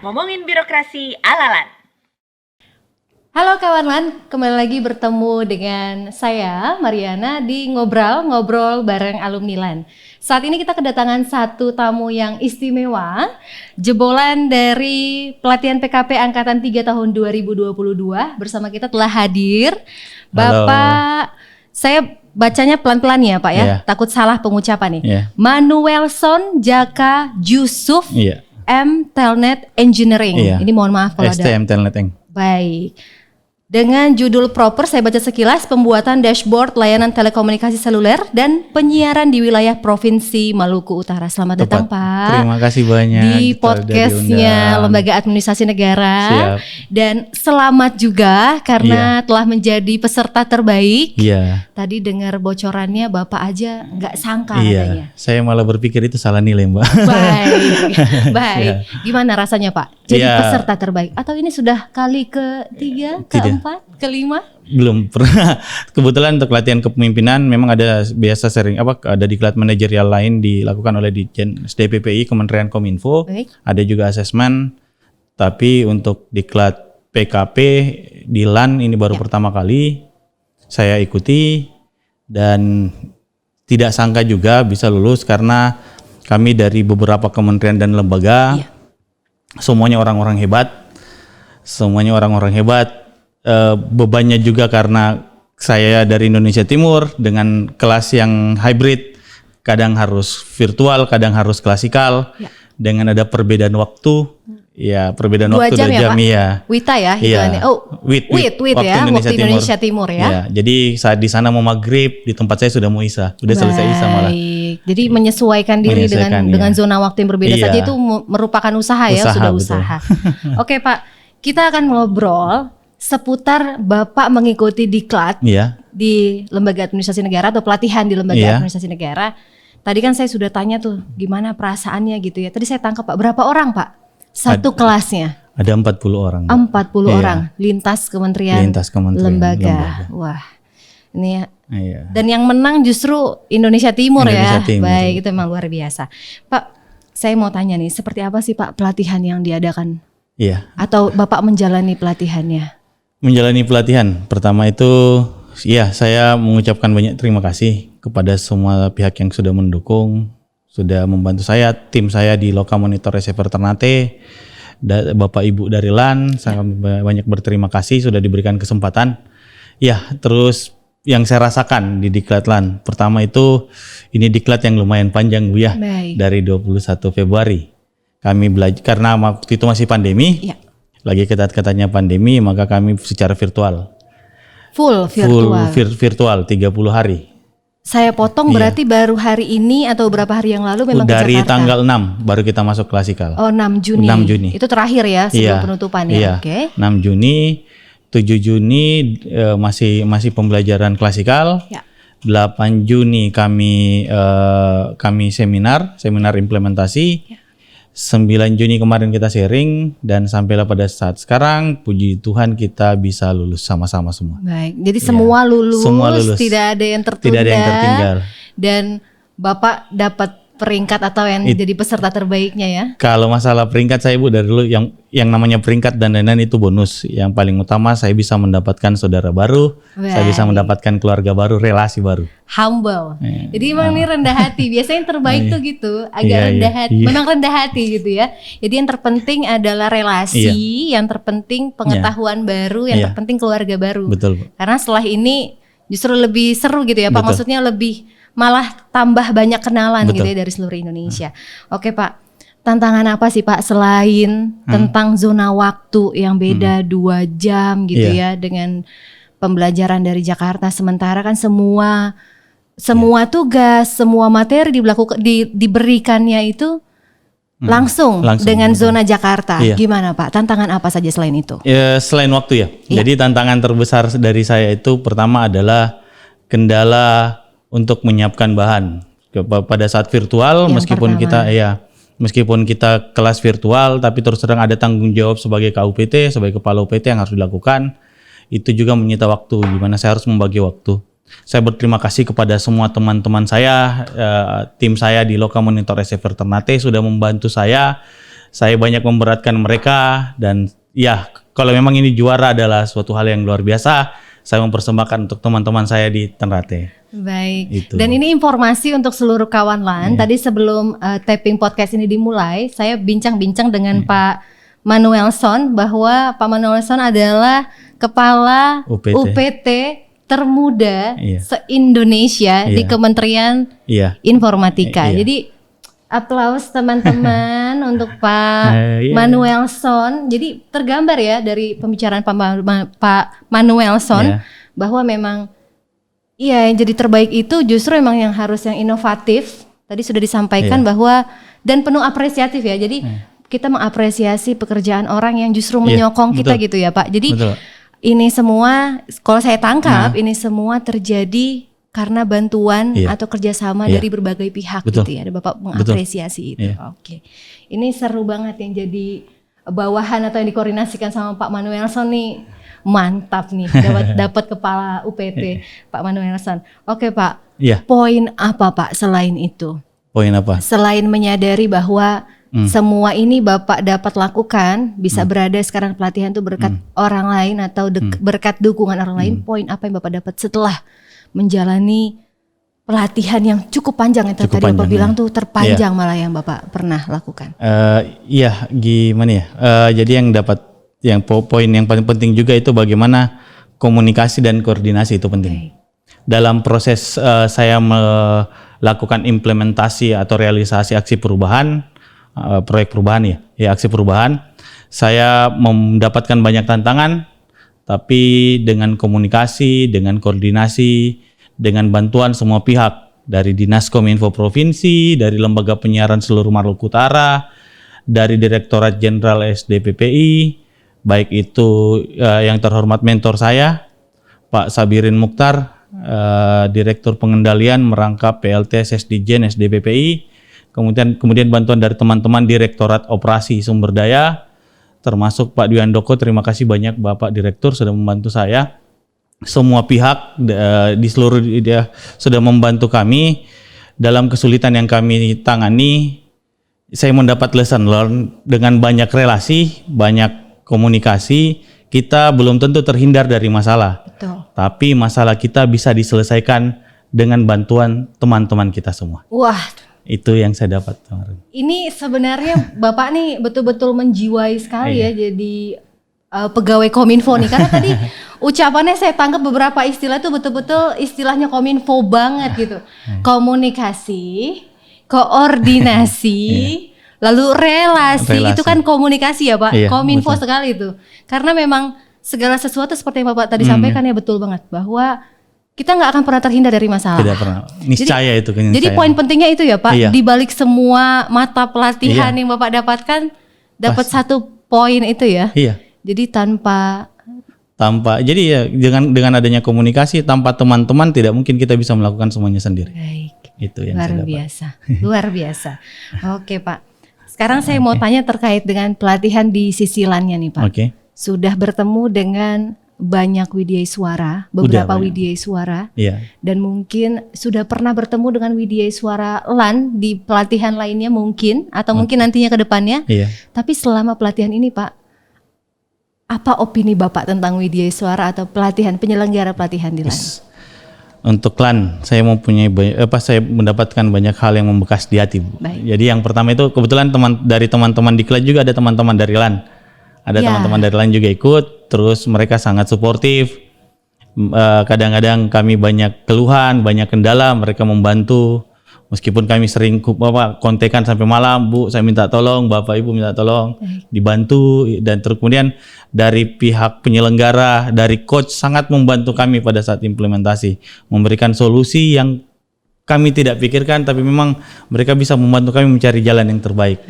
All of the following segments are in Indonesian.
ngomongin birokrasi ala-lan. Halo kawan-kawan, kembali lagi bertemu dengan saya Mariana di Ngobrol bareng Alumni LAN. Saat ini kita kedatangan satu tamu yang istimewa, jebolan dari pelatihan PKP Angkatan 3 tahun 2022. Bersama kita telah hadir Bapak, saya bacanya pelan-pelan ya Pak ya, takut salah pengucapan nih. Manuelson Jaka Yusuf, M Telnet Engineering. Ini mohon maaf kalau STM Telnet Eng. Baik. Dengan judul proper saya baca sekilas, pembuatan dashboard layanan telekomunikasi seluler dan penyiaran di wilayah Provinsi Maluku Utara. Selamat datang Pak. Terima kasih banyak. Di podcastnya Lembaga Administrasi Negara. Siap. Dan selamat juga karena telah menjadi peserta terbaik. Iya. Tadi dengar bocorannya Bapak aja nggak sangka katanya. Saya malah berpikir itu salah nilai Mbak. Baik. Gimana rasanya Pak? Jadi peserta terbaik atau ini sudah kali ketiga, keempat, kelima? Belum pernah. Kebetulan untuk latihan kepemimpinan memang ada biasa sering ada diklat manajerial lain dilakukan oleh Ditjen SDPPI Kementerian Kominfo. Baik. Ada juga asesmen. Tapi untuk diklat PKP di LAN ini baru pertama kali saya ikuti dan tidak sangka juga bisa lulus karena kami dari beberapa kementerian dan lembaga. Semuanya orang-orang hebat, bebannya juga karena saya dari Indonesia Timur dengan kelas yang hybrid, kadang harus virtual, kadang harus klasikal, dengan ada perbedaan waktu, perbedaan 2 waktu 2 jam ya. WITA ya, WIT ya, waktu Indonesia Timur ya. Jadi saat di sana mau maghrib, di tempat saya sudah mau isya, sudah selesai isya malah. Jadi menyesuaikan diri dengan zona waktu yang berbeda saja itu merupakan usaha. Usaha. Oke Pak, kita akan ngobrol seputar Bapak mengikuti diklat di Lembaga Administrasi Negara atau pelatihan di Lembaga Administrasi Negara. Tadi kan saya sudah tanya tuh gimana perasaannya gitu ya. Tadi saya tangkap Pak, berapa orang Pak? Satu kelasnya? Ada 40 orang. 40 orang, lintas kementerian, lembaga. Wah, ini dan yang menang justru Indonesia Timur. Baik, itu memang luar biasa. Pak, saya mau tanya nih, seperti apa sih Pak pelatihan yang diadakan? Atau Bapak menjalani pelatihannya? Menjalani pelatihan, pertama itu saya mengucapkan banyak terima kasih kepada semua pihak yang sudah mendukung, sudah membantu saya, tim saya di Loka Monitor Receiver Ternate, Bapak Ibu dari LAN, sangat banyak berterima kasih sudah diberikan kesempatan. Terus yang saya rasakan di diklat LAN, pertama itu ini diklat yang lumayan panjang Bu ya, dari 21 Februari. Kami belajar karena waktu itu masih pandemi, lagi ketat-ketatnya pandemi, maka kami secara virtual. Full virtual 30 hari. Saya potong berarti baru hari ini atau berapa hari yang lalu memang dari ke Jakarta? Tanggal 6 baru kita masuk klasikal. 6 Juni. 6 Juni. Itu terakhir ya sebelum penutupan ya. 6 Juni, 7 Juni masih pembelajaran klasikal. 8 Juni kami seminar implementasi. 9 Juni kemarin kita sharing dan sampailah pada saat sekarang puji Tuhan kita bisa lulus sama-sama semua. Baik, jadi semua lulus, tidak ada yang tertinggal. Dan Bapak dapat peringkat atau yang jadi peserta terbaiknya ya? Kalau masalah peringkat saya Bu dari dulu yang namanya peringkat dan lain-lain itu bonus. Yang paling utama saya bisa mendapatkan saudara baru, saya bisa mendapatkan keluarga baru, relasi baru. Humble. Jadi memang ini rendah hati. Biasanya yang terbaik tuh gitu, agak rendah hati. Memang rendah hati gitu ya. Jadi yang terpenting adalah relasi, yang terpenting pengetahuan baru, yang terpenting keluarga baru. Betul Bu. Karena setelah ini justru lebih seru gitu ya Pak. Maksudnya malah tambah banyak kenalan gitu ya dari seluruh Indonesia. Oke Pak, tantangan apa sih Pak selain tentang zona waktu yang beda 2 jam gitu ya dengan pembelajaran dari Jakarta, sementara kan semua tugas, semua materi diberikannya itu langsung dengan zona Jakarta. Gimana Pak? Tantangan apa saja selain itu? Selain waktu ya. Jadi tantangan terbesar dari saya itu pertama adalah kendala untuk menyiapkan bahan pada saat virtual, meskipun kita kelas virtual tapi terus terang ada tanggung jawab sebagai KUPT, sebagai kepala UPT yang harus dilakukan. Itu juga menyita waktu, gimana saya harus membagi waktu. Saya berterima kasih kepada semua teman-teman saya, tim saya di Loka Monitor Receiver Ternate sudah membantu saya saya banyak memberatkan mereka, dan ya kalau memang ini juara adalah suatu hal yang luar biasa, saya mempersembahkan untuk teman-teman saya di Ternate. Baik. Itu. Dan ini informasi untuk seluruh kawan LAN. Tadi sebelum taping podcast ini dimulai, saya bincang-bincang dengan Pak Manuelson bahwa Pak Manuelson adalah kepala UPT termuda se-Indonesia di Kementerian Informatika. Jadi aplaus teman-teman untuk Pak Manuelson. Jadi tergambar ya dari pembicaraan Pak Manuelson bahwa memang yang jadi terbaik itu justru memang yang harus yang inovatif. Tadi sudah disampaikan bahwa dan penuh apresiatif ya. Jadi kita mengapresiasi pekerjaan orang yang justru menyokong kita gitu ya Pak. Jadi ini semua kalau saya tangkap ini semua terjadi karena bantuan atau kerjasama dari berbagai pihak gitu ya. Ada Bapak mengapresiasi itu. Oke. Ini seru banget yang jadi bawahan atau yang dikoordinasikan sama Pak Manuelson nih. Mantap nih dapat kepala UPT Pak Manuelson. Oke Pak. Poin apa Pak selain itu? Poin apa? Selain menyadari bahwa semua ini Bapak dapat lakukan, bisa berada sekarang pelatihan itu berkat orang lain atau berkat dukungan orang lain. Poin apa yang Bapak dapat setelah menjalani pelatihan yang cukup panjang yang tadi Bapak bilang tuh terpanjang malah yang Bapak pernah lakukan? Gimana ya? Jadi yang poin yang paling penting juga itu bagaimana komunikasi dan koordinasi itu penting. Dalam proses saya melakukan implementasi atau realisasi aksi perubahan, proyek perubahan aksi perubahan, saya mendapatkan banyak tantangan, tapi dengan komunikasi, dengan koordinasi, dengan bantuan semua pihak dari Dinas Kominfo Provinsi, dari Lembaga Penyiaran Seluruh Maluku Utara, dari Direktorat Jenderal SDPPI, baik itu yang terhormat mentor saya, Pak Sabirin Mukhtar, Direktur Pengendalian Merangkap PLT SDJen SDPPI, kemudian bantuan dari teman-teman Direktorat Operasi Sumber Daya, termasuk Pak Dwi Handoko. Terima kasih banyak Bapak Direktur sudah membantu saya. Semua pihak di seluruh dia sudah membantu kami dalam kesulitan yang kami tangani. Saya mendapat lesson learn dengan banyak relasi, banyak komunikasi. Kita belum tentu terhindar dari masalah. Betul. Tapi masalah kita bisa diselesaikan dengan bantuan teman-teman kita semua. Wah, itu yang saya dapat kemarin. Ini sebenarnya Bapak nih betul-betul menjiwai sekali ya jadi pegawai Kominfo nih, karena tadi ucapannya saya tangkap beberapa istilah itu betul-betul istilahnya Kominfo banget gitu. Komunikasi, koordinasi, lalu relasi itu kan komunikasi ya Pak. Kominfo betul sekali itu. Karena memang segala sesuatu seperti yang Bapak tadi sampaikan ya betul banget bahwa kita nggak akan pernah terhindar dari masalah. Tidak pernah. Niscaya itu. Jadi poin pentingnya itu ya Pak. Di balik semua mata pelatihan yang Bapak dapatkan, dapat satu poin itu ya. Jadi tanpa jadi ya dengan adanya komunikasi, tanpa teman-teman tidak mungkin kita bisa melakukan semuanya sendiri. Baik. Itu yang luar biasa. Luar biasa. Oke Pak. Sekarang saya mau tanya terkait dengan pelatihan di sisi lainnya nih Pak. Sudah bertemu dengan banyak Widyaiswara, beberapa Widyaiswara, dan mungkin sudah pernah bertemu dengan Widyaiswara LAN di pelatihan lainnya mungkin, atau mungkin nantinya ke depannya. Tapi selama pelatihan ini Pak, apa opini Bapak tentang Widyaiswara atau penyelenggara pelatihan di LAN? Untuk LAN, saya saya mendapatkan banyak hal yang membekas di hati, Bu. Jadi yang pertama itu kebetulan teman-teman diklat juga ada teman-teman dari LAN. Ada teman-teman dari LAN juga ikut, terus mereka sangat suportif. Kadang-kadang kami banyak keluhan, banyak kendala, mereka membantu. Meskipun kami sering kontekan sampai malam, Bu, saya minta tolong, Bapak Ibu minta tolong, dibantu. Dan terus kemudian dari pihak penyelenggara, dari coach sangat membantu kami pada saat implementasi, memberikan solusi yang kami tidak pikirkan, tapi memang mereka bisa membantu kami mencari jalan yang terbaik.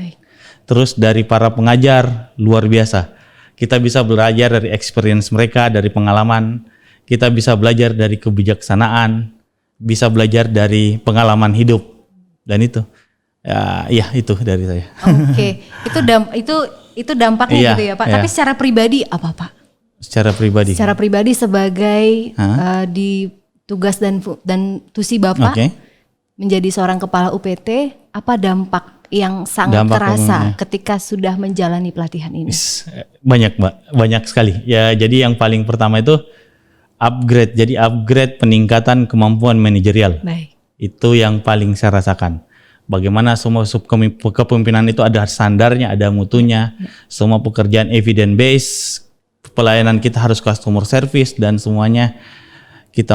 Terus dari para pengajar, luar biasa. Kita bisa belajar dari experience mereka, dari pengalaman. Kita bisa belajar dari kebijaksanaan, bisa belajar dari pengalaman hidup. Dan itu, itu dari saya. Oke, itu dampaknya gitu ya Pak. Tapi secara pribadi apa Pak? Secara pribadi? Secara pribadi sebagai di tugas dan tusi Bapak menjadi seorang kepala UPT, apa dampak yang sangat Dampak terasa umumnya. ketika sudah menjalani pelatihan ini? Banyak Mbak, banyak sekali. Ya jadi yang paling pertama itu upgrade. Jadi upgrade peningkatan kemampuan manajerial. Baik. Itu yang paling saya rasakan. Bagaimana semua kepemimpinan itu ada standarnya, ada mutunya. Semua pekerjaan evidence based, pelayanan kita harus customer service dan semuanya kita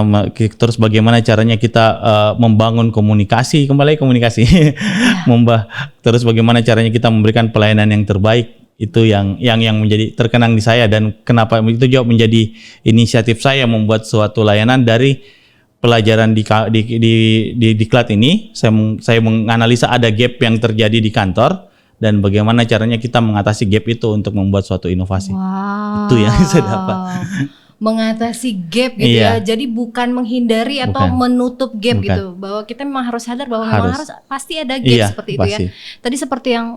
terus bagaimana caranya kita membangun komunikasi, kembali komunikasi. Terus bagaimana caranya kita memberikan pelayanan yang terbaik. Itu yang menjadi terkenang di saya, dan kenapa itu juga menjadi inisiatif saya membuat suatu layanan dari pelajaran di diklat ini. Saya menganalisa ada gap yang terjadi di kantor dan bagaimana caranya kita mengatasi gap itu untuk membuat suatu inovasi. Wow. Itu yang saya dapat. Mengatasi gap gitu ya. Jadi bukan menghindari atau Bukan. menutup gap Bukan. gitu. Bahwa kita memang harus sadar bahwa memang harus pasti ada gap Iya, seperti itu pasti. ya. Tadi seperti yang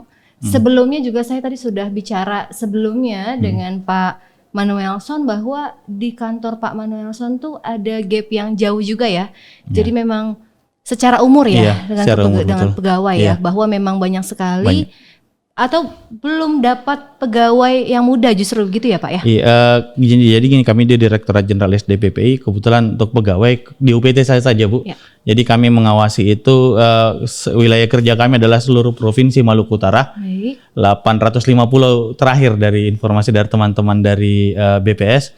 sebelumnya juga saya tadi sudah bicara sebelumnya dengan Pak Manuelson bahwa di kantor Pak Manuelson tuh ada gap yang jauh juga ya. Jadi memang secara umur ya Iya, dengan secara umur, betul. pegawai Iya. ya, bahwa memang banyak sekali atau belum dapat pegawai yang muda justru gitu ya Pak ya. Jadi gini, kami di Direktorat Jenderal SDPPI kebetulan untuk pegawai di UPT saya saja Bu. Ya. Jadi kami mengawasi itu wilayah kerja kami adalah seluruh provinsi Maluku Utara. Baik. 850 terakhir dari informasi dari teman-teman dari BPS.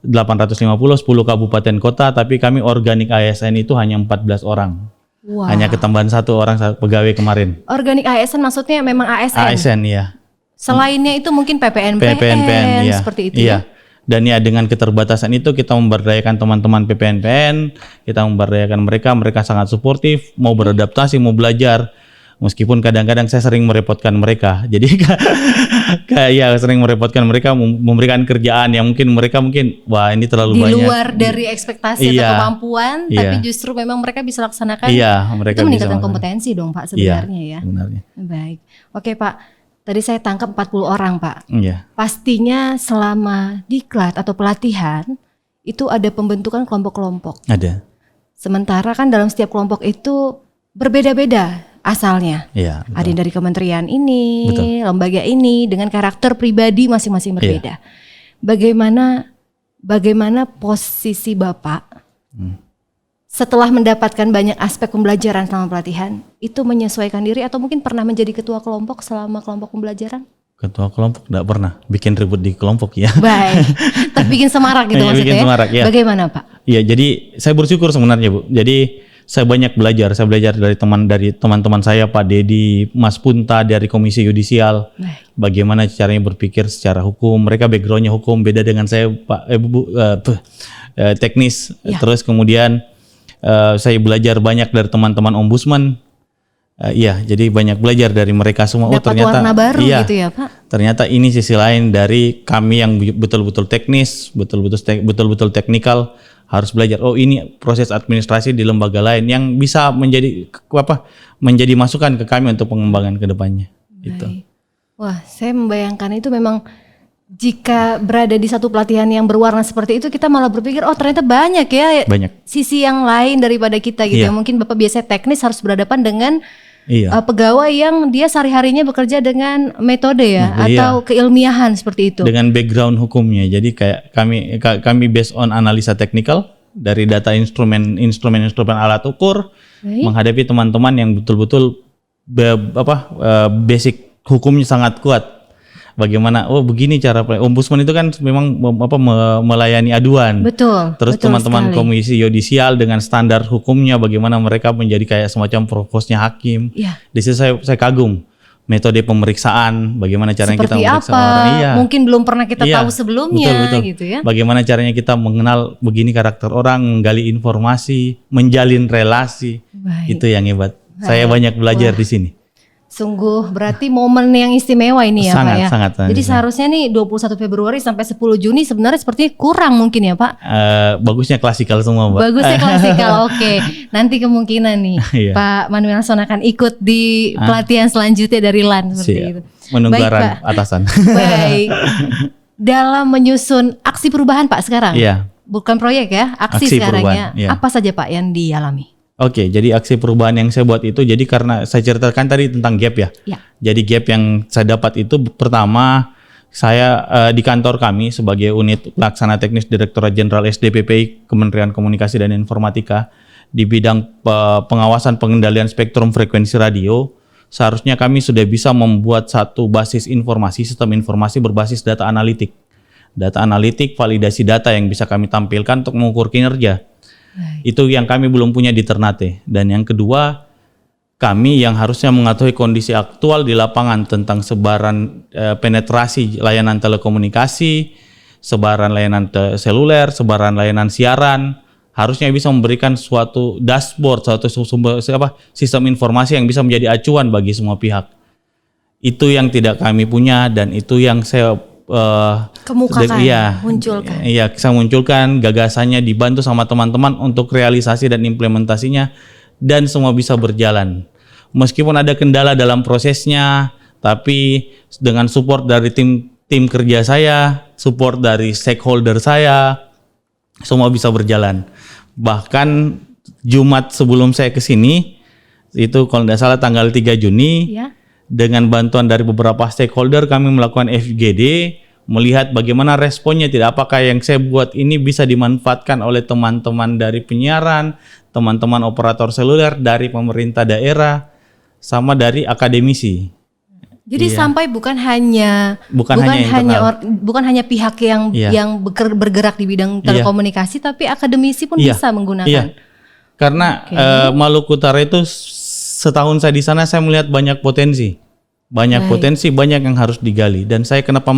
850 10 kabupaten kota, tapi kami organik ASN itu hanya 14 orang. Wah. Hanya ketambahan satu pegawai kemarin. Organik ASN maksudnya memang ASN. ASN ya. Selainnya itu mungkin PPNPN PPNPN ya. seperti itu Iya. ya. Dan ya dengan keterbatasan itu kita memberdayakan teman-teman PPNPN, kita memberdayakan mereka sangat suportif, mau beradaptasi, mau belajar. Meskipun kadang-kadang saya sering merepotkan mereka. Jadi kayak sering merepotkan mereka, memberikan kerjaan yang mereka wah ini terlalu Di banyak. luar dari ekspektasi Iya. atau kemampuan, Iya. tapi justru memang mereka bisa laksanakan. Iya, mereka itu meningkatkan bisa kompetensi dong Pak sebenarnya iya, ya. Sebenarnya. Baik. Oke Pak, tadi saya tangkap 40 orang Pak. Iya. Pastinya selama diklat atau pelatihan itu ada pembentukan kelompok-kelompok. Ada. Sementara kan dalam setiap kelompok itu berbeda-beda asalnya. Iya. Ada yang dari kementerian ini, Betul. lembaga ini dengan karakter pribadi masing-masing Iya. berbeda. Bagaimana posisi Bapak setelah mendapatkan banyak aspek pembelajaran selama pelatihan itu menyesuaikan diri atau mungkin pernah menjadi ketua kelompok selama kelompok pembelajaran? Ketua kelompok enggak pernah bikin ribut di kelompok ya. Baik, tapi bikin semarak gitu Iya, maksudnya. bikin semarak, ya. Bagaimana Pak? Iya, jadi saya bersyukur sebenarnya Bu. Jadi saya banyak belajar. Saya belajar dari teman-teman saya, Pak Dedi, Mas Punta dari Komisi Yudisial. Baik. Bagaimana caranya berpikir secara hukum. Mereka backgroundnya hukum, beda dengan saya, Pak teknis. Ya. Terus kemudian saya belajar banyak dari teman-teman ombudsman. Iya, jadi banyak belajar dari mereka semua. Dapat warna baru gitu ya Pak? Ternyata ini sisi lain dari kami yang betul-betul teknis, betul-betul teknikal, harus belajar. Oh, ini proses administrasi di lembaga lain yang bisa menjadi masukan ke kami untuk pengembangan ke depannya. Gitu. Baik. Wah, saya membayangkan itu memang jika berada di satu pelatihan yang berwarna seperti itu, kita malah berpikir, oh ternyata banyak ya Banyak. sisi yang lain daripada kita gitu. Iya. Ya. Mungkin Bapak biasanya teknis harus berhadapan dengan Iya. pegawai yang dia sehari-harinya bekerja dengan metode ya, atau keilmiahan seperti itu. Dengan background hukumnya. Jadi kayak kami based on analisa teknikal dari data instrumen alat ukur, Baik. menghadapi teman-teman yang betul-betul basic hukumnya sangat kuat. Bagaimana? Oh, begini cara ombudsman itu kan memang melayani aduan. Betul. Terus betul teman-teman sekali. komisi yudisial dengan standar hukumnya, bagaimana mereka menjadi kayak semacam provosnya hakim. Iya. Di situ saya kagum metode pemeriksaan, bagaimana caranya kita Seperti memeriksa apa? orang. Iya. Mungkin belum pernah kita Iya, tahu sebelumnya betul. gitu ya. Bagaimana caranya kita mengenal begini karakter orang, menggali informasi, menjalin relasi. Baik. Itu yang hebat. Saya banyak belajar di sini. Sungguh berarti momen yang istimewa ini ya Sangat, Pak ya. sangat. Jadi seharusnya nih 21 Februari sampai 10 Juni sebenarnya sepertinya kurang mungkin ya Pak. Bagusnya klasikal semua, Mbak. Bagusnya klasikal, oke. Nanti kemungkinan nih Iya. Pak Manuelson akan ikut di pelatihan selanjutnya dari LAN seperti Siap. itu. Menunggu Baik, arahan Pak. atasan. Baik. Dalam menyusun aksi perubahan Pak sekarang. Iya. Bukan proyek ya, aksi Aksi sekarang ya. perubahan, iya. Apa saja Pak yang dialami? Oke, jadi aksi perubahan yang saya buat itu, jadi karena saya ceritakan tadi tentang gap ya. Ya. Jadi gap yang saya dapat itu pertama, saya di kantor kami sebagai unit pelaksana teknis Direktorat Jenderal SDPPI Kementerian Komunikasi dan Informatika di bidang pengawasan pengendalian spektrum frekuensi radio, seharusnya kami sudah bisa membuat satu basis informasi, sistem informasi berbasis data analitik. Data analitik, validasi data yang bisa kami tampilkan untuk mengukur kinerja. Itu yang kami belum punya di Ternate. Dan yang kedua, kami yang harusnya mengetahui kondisi aktual di lapangan tentang sebaran penetrasi layanan telekomunikasi, sebaran layanan seluler, sebaran layanan siaran, harusnya bisa memberikan suatu dashboard, suatu sistem informasi yang bisa menjadi acuan bagi semua pihak. Itu yang tidak kami punya dan itu yang saya kemukakan, munculkan. Iya, saya munculkan gagasannya dibantu sama teman-teman untuk realisasi dan implementasinya dan semua bisa berjalan. Meskipun ada kendala dalam prosesnya, tapi dengan support dari tim kerja saya, support dari stakeholder saya, semua bisa berjalan. Bahkan Jumat sebelum saya ke sini, itu kalau tidak salah tanggal 3 Juni, Ya. dengan bantuan dari beberapa stakeholder kami melakukan FGD, melihat bagaimana responnya, tidak apakah yang saya buat ini bisa dimanfaatkan oleh teman-teman dari penyiaran, teman-teman operator seluler, dari pemerintah daerah, sama dari akademisi. Jadi sampai bukan hanya pihak yang bergerak di bidang telekomunikasi, tapi akademisi pun bisa menggunakan. Iya. Karena Maluku Utara itu setahun saya di sana, saya melihat banyak potensi. Banyak yang harus digali. Dan saya kenapa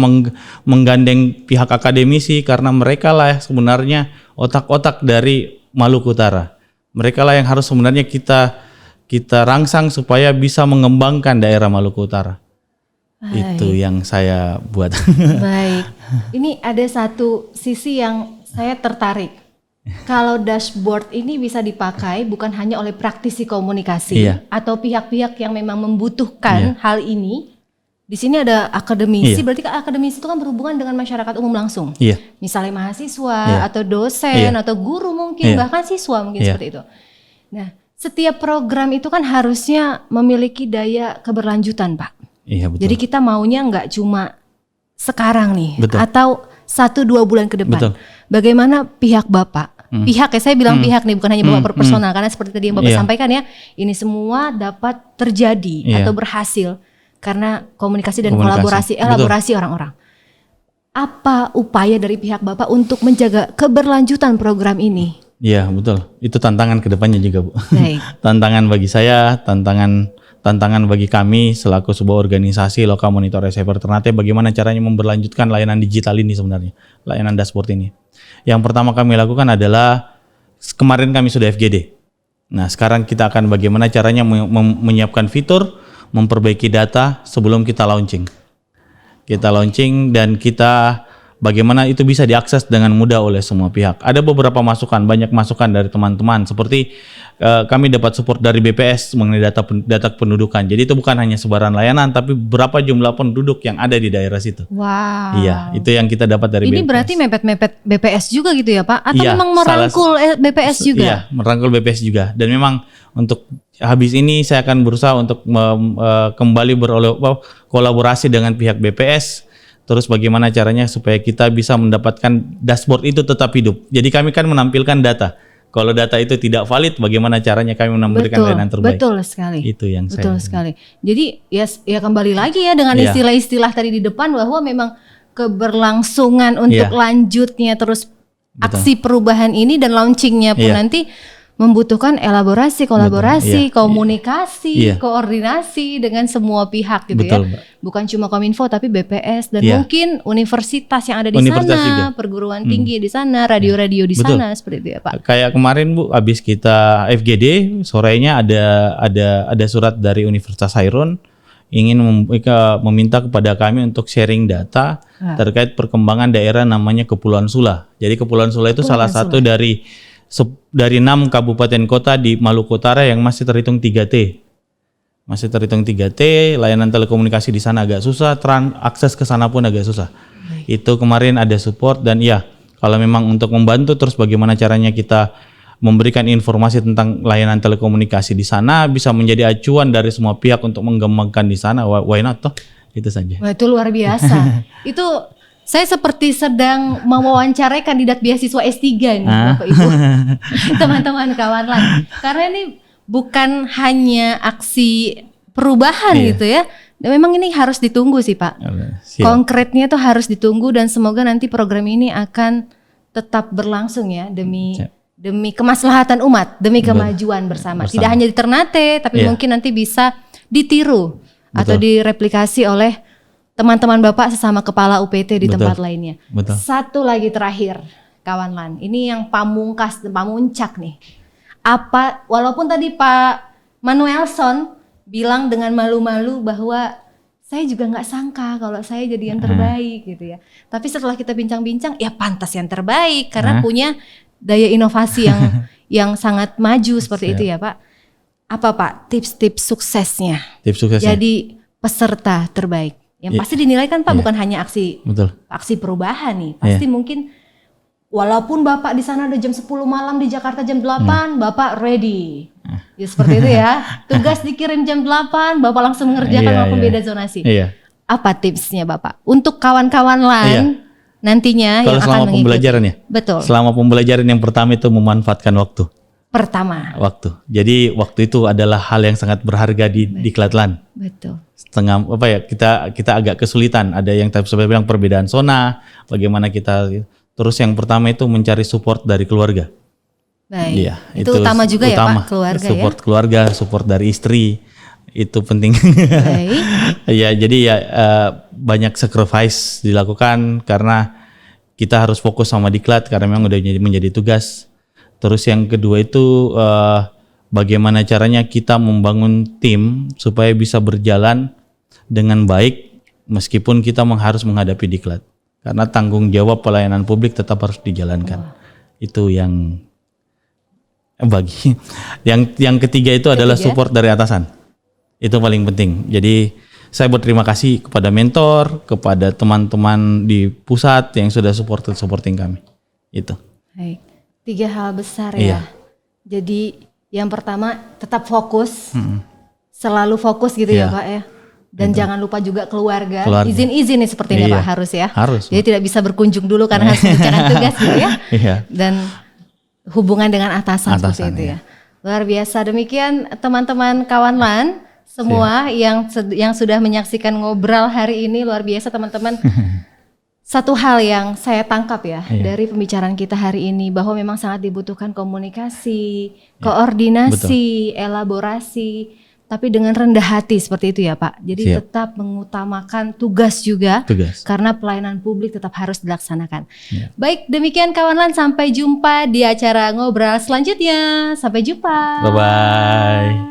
menggandeng pihak akademisi, karena mereka lah sebenarnya otak-otak dari Maluku Utara. Mereka lah yang harus sebenarnya kita rangsang supaya bisa mengembangkan daerah Maluku Utara. Itu yang saya buat. Baik. Ini ada satu sisi yang saya tertarik. Kalau dashboard ini bisa dipakai bukan hanya oleh praktisi komunikasi atau pihak-pihak yang memang membutuhkan hal ini. Di sini ada akademisi, berarti akademisi itu kan berhubungan dengan masyarakat umum langsung. Misalnya mahasiswa atau dosen atau guru mungkin, bahkan siswa mungkin seperti itu. Nah, setiap program itu kan harusnya memiliki daya keberlanjutan, Pak. Iya, betul. Jadi kita maunya nggak cuma sekarang nih, atau 1-2 bulan ke depan. Betul. Bagaimana pihak Bapak, pihak ya saya bilang pihak nih, bukan hanya Bapak personal, karena seperti tadi yang Bapak sampaikan ya, ini semua dapat terjadi atau berhasil karena komunikasi dan elaborasi orang-orang. Apa upaya dari pihak Bapak untuk menjaga keberlanjutan program ini? Iya, betul. Itu tantangan ke depannya juga, Bu. Baik. Tantangan bagi saya, tantangan bagi kami selaku sebuah organisasi Loka Monitor Receiver Ternate, bagaimana caranya memberlanjutkan layanan digital ini sebenarnya, layanan dashboard ini. Yang pertama kami lakukan adalah, kemarin kami sudah FGD. Nah, sekarang kita akan bagaimana caranya menyiapkan fitur, memperbaiki data sebelum kita launching. Kita launching dan kita bagaimana itu bisa diakses dengan mudah oleh semua pihak. Ada beberapa masukan, banyak masukan dari teman-teman, seperti kami dapat support dari BPS mengenai data kependudukan. Jadi itu bukan hanya sebaran layanan, tapi berapa jumlah penduduk yang ada di daerah situ. Wow. Iya, itu yang kita dapat dari ini BPS. Berarti mepet-mepet BPS juga gitu ya, Pak? Atau memang merangkul BPS juga? Iya, merangkul BPS juga. Dan memang untuk habis ini saya akan berusaha untuk kembali kolaborasi dengan pihak BPS. Terus bagaimana caranya supaya kita bisa mendapatkan dashboard itu tetap hidup. Jadi kami kan menampilkan data. Kalau data itu tidak valid, bagaimana caranya kami memberikan layanan terbaik? Betul sekali. Itu yang betul sekali. Jadi ya kembali lagi ya dengan istilah-istilah tadi di depan, bahwa memang keberlangsungan untuk lanjutnya terus aksi perubahan ini dan launchingnya pun nanti membutuhkan elaborasi, kolaborasi, komunikasi, koordinasi dengan semua pihak gitu ya. Bukan cuma Kominfo tapi BPS dan mungkin universitas yang ada di sana, perguruan tinggi di sana, radio-radio di sana, seperti itu ya, Pak. Kayak kemarin, Bu, habis kita FGD, sorenya ada surat dari Universitas Hairun ingin meminta kepada kami untuk sharing data terkait perkembangan daerah namanya Kepulauan Sula. Jadi Kepulauan Sula itu salah satu dari 6 kabupaten kota di Maluku Utara yang masih terhitung 3T. Masih terhitung 3T, layanan telekomunikasi di sana agak susah, akses ke sana pun agak susah. Itu kemarin ada support dan kalau memang untuk membantu terus bagaimana caranya kita memberikan informasi tentang layanan telekomunikasi di sana, bisa menjadi acuan dari semua pihak untuk mengembangkan di sana. Why not toh? Itu saja. Wah, itu luar biasa. Itu saya seperti sedang mewawancarai kandidat beasiswa S3 nih, Bapak Ibu. Teman-teman kawan. Karena ini bukan hanya aksi perubahan gitu ya. Dan memang ini harus ditunggu sih Pak. Siap. Konkretnya tuh harus ditunggu dan semoga nanti program ini akan tetap berlangsung ya demi kemaslahatan umat, demi kemajuan bersama. Tidak hanya di Ternate, tapi mungkin nanti bisa ditiru atau direplikasi oleh teman-teman Bapak sesama kepala UPT di tempat lainnya. Satu lagi terakhir, kawan Lan. Ini yang pamuncak nih. Walaupun tadi Pak Manuelson bilang dengan malu-malu bahwa saya juga nggak sangka kalau saya jadi yang terbaik gitu ya. Tapi setelah kita bincang-bincang, ya pantas yang terbaik karena punya daya inovasi yang sangat maju seperti itu ya Pak. Apa Pak tips-tips suksesnya? Tips suksesnya. Jadi peserta terbaik. Yang pasti dinilai kan Pak bukan hanya aksi perubahan nih. Pasti mungkin walaupun Bapak di sana ada jam 10 malam, di Jakarta jam 8, Bapak ready. Ya seperti itu ya. Tugas dikirim jam 8, Bapak langsung mengerjakan walaupun beda zonasi. Apa tipsnya Bapak? Untuk kawan-kawan lain nantinya kalau yang selama akan pembelajaran ya? Betul. Selama pembelajaran yang pertama itu memanfaatkan waktu. Waktu. Jadi waktu itu adalah hal yang sangat berharga di Klatlan. Betul. Kita agak kesulitan. Ada yang saya bilang perbedaan zona, bagaimana kita. Terus yang pertama itu mencari support dari keluarga. Baik. Iya, itu utama juga ya Pak, keluarga support ya. Keluarga, support dari istri. Itu penting. Baik. Ya, jadi banyak sacrifice dilakukan karena kita harus fokus sama diklat karena memang udah menjadi tugas. Terus yang kedua itu bagaimana caranya kita membangun tim supaya bisa berjalan dengan baik meskipun kita harus menghadapi diklat. Karena tanggung jawab pelayanan publik tetap harus dijalankan. Itu yang yang ketiga itu adalah support dari atasan. Itu paling penting. Jadi saya berterima kasih kepada mentor, kepada teman-teman di pusat yang sudah supporting kami. Itu. Baik. 3 hal besar ya. Jadi yang pertama tetap fokus. Selalu fokus gitu ya Pak ya. Dan jangan lupa juga keluarga. Izin-izin nih sepertinya Pak harus ya. Harus. Jadi tidak bisa berkunjung dulu karena harus mengerjakan tugas gitu ya. Dan hubungan dengan atasan seperti itu ya. Luar biasa. Demikian teman-teman kawan LAN semua yang sudah menyaksikan ngobrol hari ini, luar biasa teman-teman. Satu hal yang saya tangkap ya dari pembicaraan kita hari ini bahwa memang sangat dibutuhkan komunikasi, koordinasi, elaborasi, tapi dengan rendah hati seperti itu ya Pak. Jadi tetap mengutamakan tugas juga, karena pelayanan publik tetap harus dilaksanakan. Baik, demikian kawan LAN, sampai jumpa di acara ngobrol selanjutnya. Sampai jumpa. Bye-bye.